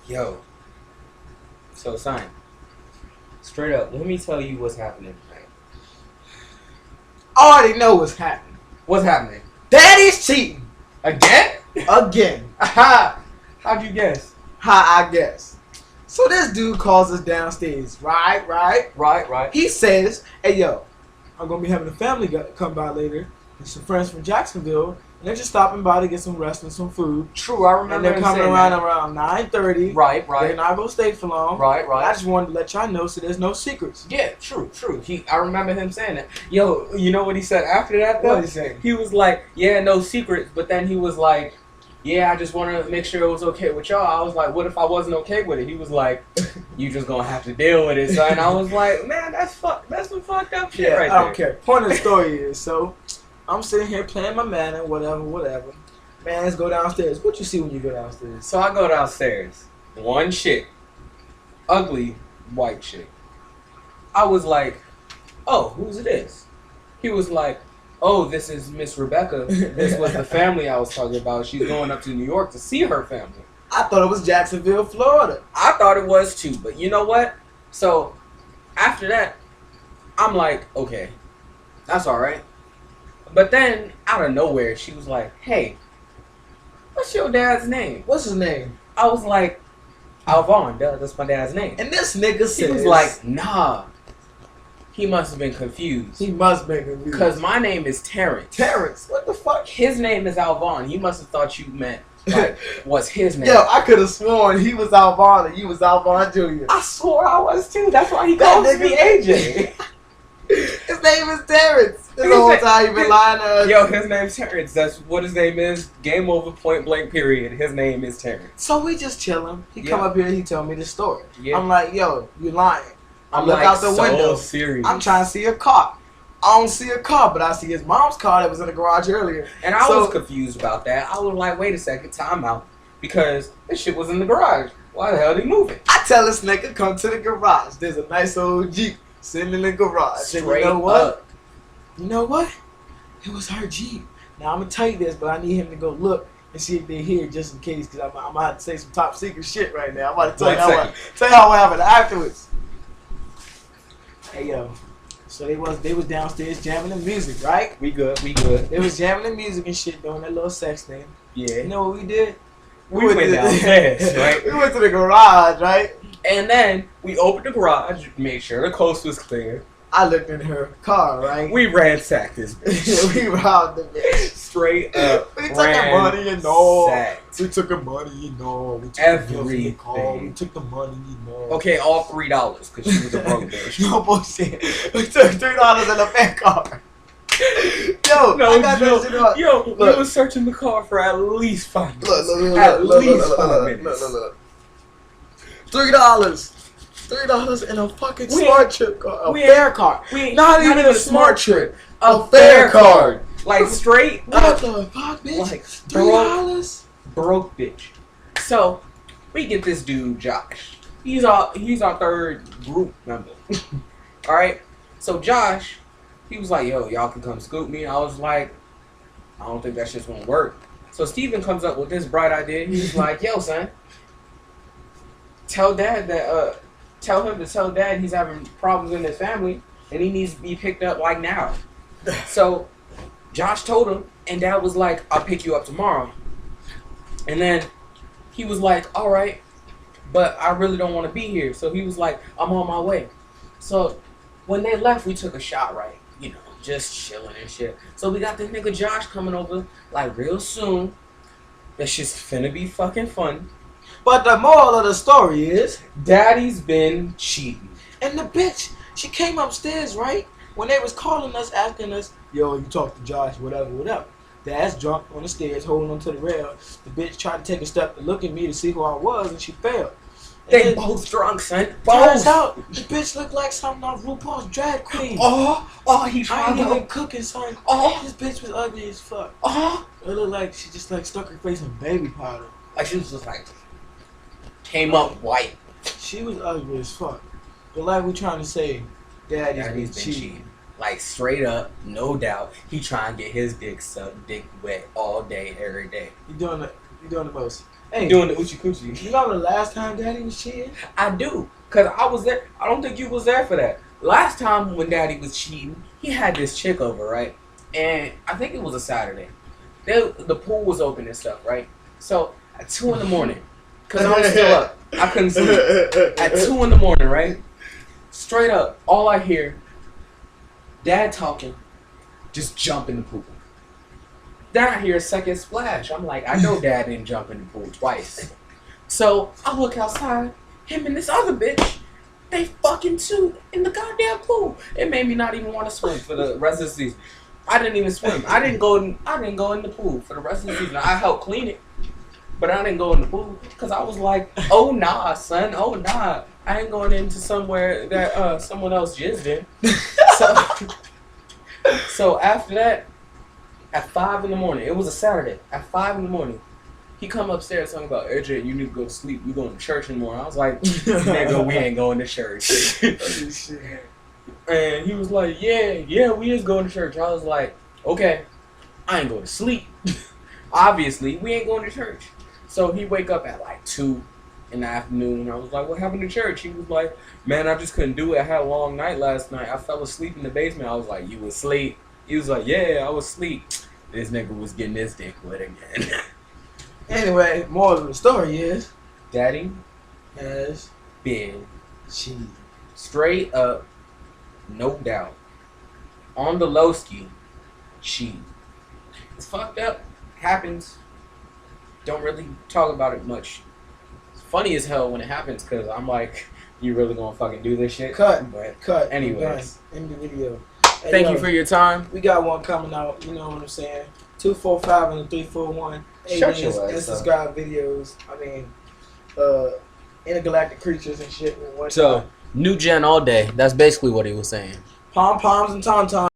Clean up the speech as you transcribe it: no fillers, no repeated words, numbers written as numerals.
Yo, so son, straight up, let me tell you what's happening tonight. I already know what's happening. What's happening? Daddy's cheating. Again? Again. Aha! How'd you guess? I guess. So this dude calls us downstairs. Right. Right. He says, hey, yo, I'm going to be having a family come by later. And some friends from Jacksonville. And they're just stopping by to get some rest and some food. True, I remember. And they're coming around 9:30. Right. They're not going to stay for long. Right. I just wanted to let y'all know so there's no secrets. Yeah, true. I remember him saying that. Yo, you know what he said after that, though? What did he say? He was like, yeah, no secrets. But then he was like, yeah, I just want to make sure it was okay with y'all. I was like, what if I wasn't okay with it? He was like, you just going to have to deal with it, son. I was like, man, that's some fucked up shit right there. I don't care. Point of the story is, so I'm sitting here playing my man and whatever. Man, let's go downstairs. What you see when you go downstairs? So I go downstairs. One chick. Ugly white chick. I was like, oh, who's this? He was like, oh, this is Miss Rebecca. This was the family I was talking about. She's going up to New York to see her family. I thought it was Jacksonville, Florida. I thought it was too, but you know what? So after that, I'm like, okay, that's all right. But then out of nowhere, she was like, hey, what's your dad's name? What's his name? I was like, Alvon. That's my dad's name. And this nigga says, He was like, nah. He must have been confused. He must be confused. Because my name is Terrence. Terrence, what the fuck? His name is Alvon. He must have thought you meant, like, what's his name? Yo, I could have sworn he was Alvon and you was Alvon Jr. I swore I was too. That's why he calls me AJ. His name is Terrence. This whole time you been lying to us. Yo, his name's Terrence. That's what his name is. Game over, point blank, period. His name is Terrence. So we just chilling. He come up here, he told me the story. Yeah. I'm like, yo, you lying. I I'm look like, out the so window. serious. I'm trying to see a car. I don't see a car, but I see his mom's car that was in the garage earlier. And I was confused about that. I was like, wait a second, time out. Because this shit was in the garage. Why the hell did he move it? I tell this nigga, come to the garage. There's a nice old Jeep sitting in the garage. Straight you know what? up. You know what? It was her Jeep. Now, I'm going to tell you this, but I need him to go look and see if they're here just in case, because I'm going to have to say some top secret shit right now. I'm about to tell you how what happened afterwards. Hey, yo. So they was downstairs jamming the music, right? We good. They was jamming the music and shit, doing that little sex thing. Yeah. You know what we did? We went downstairs, right? We went to the garage, right? And then we opened the garage, made sure the coast was clear. I looked in her car, right? We ransacked this bitch. We robbed the bitch. Straight up. We took her money and all. Ransacked. We took her money and all. We took Everything. the car. We took the money and all. Okay, all $3 because she was a broke bitch. No bullshit. We took $3 in a fat car. Yo, No I got joke. this shit up. Yo, Look. we was searching the car for at least 5 minutes. Look, At least 5 minutes. look. $3. $3 in a fucking smart trip car. A fair car. Not even a smart trip. A fair card. Like straight What up. the fuck, bitch? Like $3? broke bitch. So we get this dude Josh. He's our third group member. All right. So Josh, he was like, "Yo, y'all can come scoop me." I was like, "I don't think that shit's gonna work." So Steven comes up with this bright idea. He's like, "Yo, son, tell him to tell dad he's having problems in his family and he needs to be picked up like now." So Josh told him, and dad was like, "I'll pick you up tomorrow." And then he was like, "All right, but I really don't want to be here." So he was like, "I'm on my way." So when they left, we took a shot, right? You know, just chilling and shit. So we got this nigga Josh coming over like real soon. That shit's finna be fucking fun. But the moral of the story is, Daddy's been cheating. and the bitch, she came upstairs, right? When they was calling us, asking us, yo, you talk to Josh, whatever. Dad's drunk on the stairs, holding on to the rail. The bitch tried to take a step to look at me to see who I was, and she failed. They both drunk, son. Turns Both. out, the bitch looked like something off RuPaul's Drag Queen. He I tried ain't even to. cooking, son. Oh. This bitch was ugly as fuck. Oh, It looked like she just like stuck her face in baby powder. like she was just like came up white. She was ugly as fuck. But like we trying to say, Daddy's been cheating. Like straight up, no doubt. He trying to get his dick sucked, dick wet all day, every day. You doing the most. Hey, doing the Uchi Coochie. you remember the last time Daddy was cheating? I do, cause I was there. I don't think you was there for that. Last time when Daddy was cheating, he had this chick over, right? And I think it was a Saturday. The pool was open and stuff, right? So at 2 in the morning, cause I was still up, I couldn't sleep. At 2 in the morning, right? Straight up, all I hear, Dad talking, just jump in the pool. Then I hear a second splash. I'm like, I know Dad didn't jump in the pool twice. So I look outside, him and this other bitch, they fucking too in the goddamn pool. It made me not even want to swim for the rest of the season. I didn't even swim. I didn't go in the pool for the rest of the season. I helped clean it, but I didn't go in the pool because I was like, oh nah, son, oh nah. I ain't going into somewhere that someone else jizzed in. So after that, at 5 in the morning, it was a Saturday. At 5 in the morning, he come upstairs talking about, AJ, you need to go to sleep. We going to church anymore. I was like, nigga, we ain't going to church. And he was like, yeah, we is going to church. I was like, okay, I ain't going to sleep. Obviously, we ain't going to church. So he wake up at like 2 in the afternoon. I was like, what happened to church? He was like, man, I just couldn't do it. I had a long night last night. I fell asleep in the basement. I was like, you was asleep? He was like, yeah, I was asleep. This nigga was getting his dick wet again. Anyway, moral of the story is, Daddy has been cheating. straight up, no doubt, on the low ski, cheating. It's fucked up. Happens. Don't really talk about it much. It's funny as hell when it happens because I'm like, you really gonna fucking do this shit? Cut. But anyways. End the video. Hey, Thank you for your time. We got one coming out, you know what I'm saying? 245 and 341. Shut your and ass up. subscribe videos. I mean, intergalactic creatures and shit. So, new gen all day. That's basically what he was saying. Pom poms and tom toms.